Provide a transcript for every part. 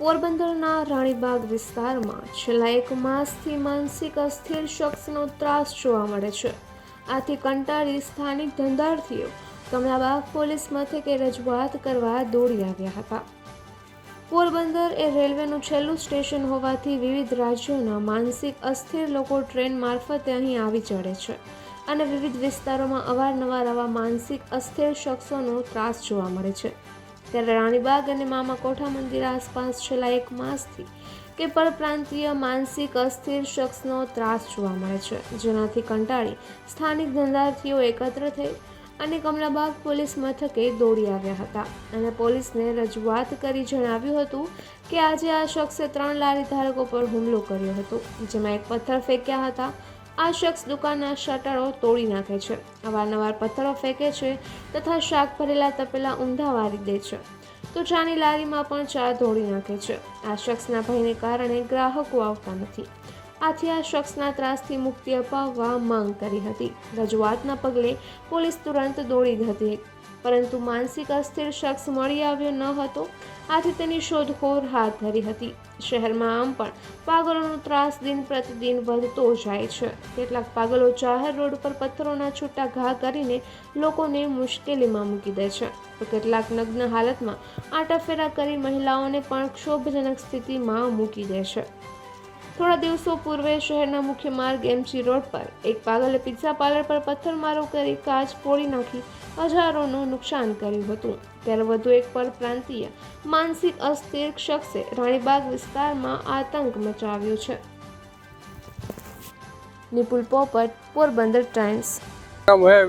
પોરબંદરના રાણીબાગ વિસ્તારમાં છેલ્લા 1 માસથી માનસિક અસ્થિર શખ્સનો ત્રાસ જોવા મળે છે. આથી કંટાળી સ્થાનિક ધંધાર્થીઓ કમલાબાગ પોલીસ મથકે રજૂઆત કરવા દોડી આવ્યા હતા. પોરબંદર એ રેલવેનું છેલ્લું સ્ટેશન હોવાથી વિવિધ રાજ્યોના માનસિક અસ્થિર લોકો ટ્રેન મારફતે અહીં આવી ચડે છે અને વિવિધ વિસ્તારોમાં અવારનવાર આવા માનસિક અસ્થિર શખ્સોનો ત્રાસ જોવા મળે છે. ત્યારે રાણીબાગ અને મામાકોઠા મંદિર આસપાસ છેલ્લા 1 માસથી કે પરપ્રાંતીય માનસિક અસ્થિર શખ્સનો ત્રાસ જોવા મળે છે, જેનાથી કંટાળી સ્થાનિક ધંધાર્થીઓ એકત્ર થઈ અને કમલાબાગ પોલીસ મથકે દોડી આવ્યા હતા અને પોલીસને રજૂઆત કરી જણાવ્યું હતું કે આજે આ શખ્સે 3 લારી ધારકો પર હુમલો કર્યો હતો, જેમાં એક પથ્થર ફેંક્યા હતા. આ શખ્સ દુકાનના શટરો તોડી નાખે છે, અવારનવાર પથ્થરો ફેંકે છે તથા શાક ભરેલા તપેલા ઊંધા વારી દે છે, તો ચાની લારીમાં પણ ચા ધોળી નાખે છે. આ શખ્સના ભયને કારણે ગ્રાહકો આવતા નથી. આથી આ શખ્સના ત્રાસથી મુક્તિ અપાવવા માંગ કરી હતી. રજૂઆતના પગલે પોલીસ તુરંત દોડી હતી, પરંતુ માનસિક અસ્થિર શખ્સ મળી આવ્યો ન હતો. આથી તેની શોધખોળ હાથ ધરી હતી. શહેરમાં આમ પણ પાગલોનો ત્રાસ દિન પ્રતિદિન વધતો જાય છે. કેટલાક પાગલો જાહેર રોડ પર પથ્થરોના છૂટા ઘા કરીને લોકોને મુશ્કેલીમાં મૂકી દે છે, તો કેટલાક નગ્ન હાલતમાં આંટાફેરા કરી મહિલાઓને પણ ક્ષોભજનક સ્થિતિમાં મૂકી દે છે. થોડા દિવસો પૂર્વે શહેરના મુખ્ય માર્ગ MC રોડ પર એક પાગલે પિઝા પાર્લર પર પથ્થરમારો કરી કાચ ફોડી નાખી હજારોનું નુકસાન કર્યું હતું. ત્યારે વધુ એક પરપ્રાંતીય માનસિક અસ્થિર શખ્સે રાણીબાગ વિસ્તારમાં આતંક મચાવ્યો છે. નિપુલ પોપટ, પોરબંદર ટાઈમ્સ.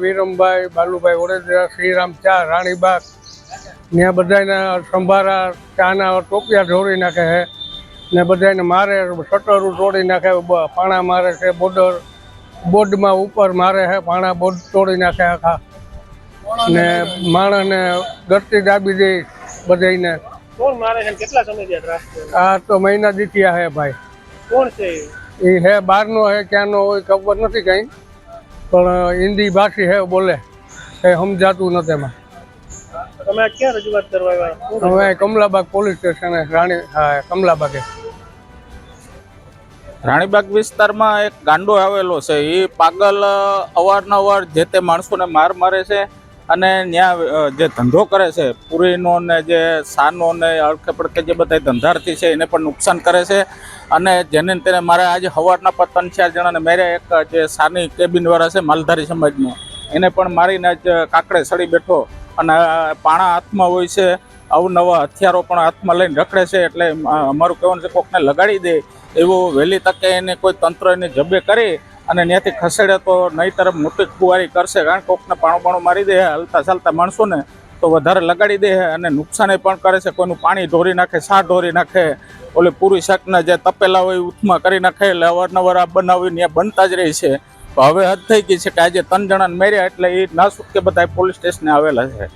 વીરમભાઈ બાલુભાઈ ઓડેદરા શ્રીરામ ચા રાણીબાગ ત્યાં બધાને સંભારા ચાના ટોપિયા ઢોળી નાખે છે ને બધાને મારે, શટરો તોડી નાખે, પાણા મારે છે, બોર્ડમાં ઉપર મારે છે, પાણા બોર્ડ તોડી નાખે આખા ને માણસને ગરતી દાબી દે બધાને. કોણ મારે છે? કેટલા સમયથી ત્રાસ છે? આ તો મહિના દીઠિયા હે ભાઈ. કોણ છે એ હે બહારનો હે, ક્યાંનો હોય ખબર નથી કંઈ, પણ હિન્દી ભાષી હે, બોલે કંઈ સમજાતું નથી એમાં. તમે ક્યાં રજૂઆત કરવા આવ્યા? હવે કમલાબાગ પોલીસ સ્ટેશન કમલાબાગે. રાણીબાગ વિસ્તારમાં એક ગાંડો આવેલો છે. એ પાગલ અવારનવાર જે તે માણસોને મારે છે અને ત્યાં જે ધંધો કરે છે, પૂરીનો ને જે સાનો ને અડખે પડખે જે બધા ધંધાર્થી છે એને પણ નુકસાન કરે છે. અને જેને તેને મારે આજે સવારના પર 3-4 જણાને માર્યા. એક જે સાની કેબિનવાળા છે માલધારી સમાજનો, એને પણ મારીને જ કાકડે સડી બેઠો અને પાણા હાથમાં હોય છે, અવનવા હથિયારો પણ હાથમાં લઈને રખડે છે. એટલે અમારું કહેવાનું છે કોકને લગાડી દે એવું વહેલી તકે એને કોઈ તંત્ર એને જબે કરી અને ત્યાંથી ખસેડે તો નહીં તરફ મોટી ખુવારી કરશે. કારણ કે કોકને પાણું મારી દે હલતા ચાલતા માણસોને તો વધારે લગાડી દે અને નુકસાન પણ કરે છે. કોઈનું પાણી ઢોરી નાખે, શા ઢોરી નાખે, ઓલે પૂરી શાકના જે તપેલા હોય ઉથમાં કરી નાખે. એટલે અવારનવાર આ બનાવી ત્યાં બનતા જ રહી છે. તો હવે હદ થઈ ગઈ છે કે આજે 3 જણાને માર્યા એટલે એ ના છૂટકે બધા પોલીસ સ્ટેશને આવેલા છે.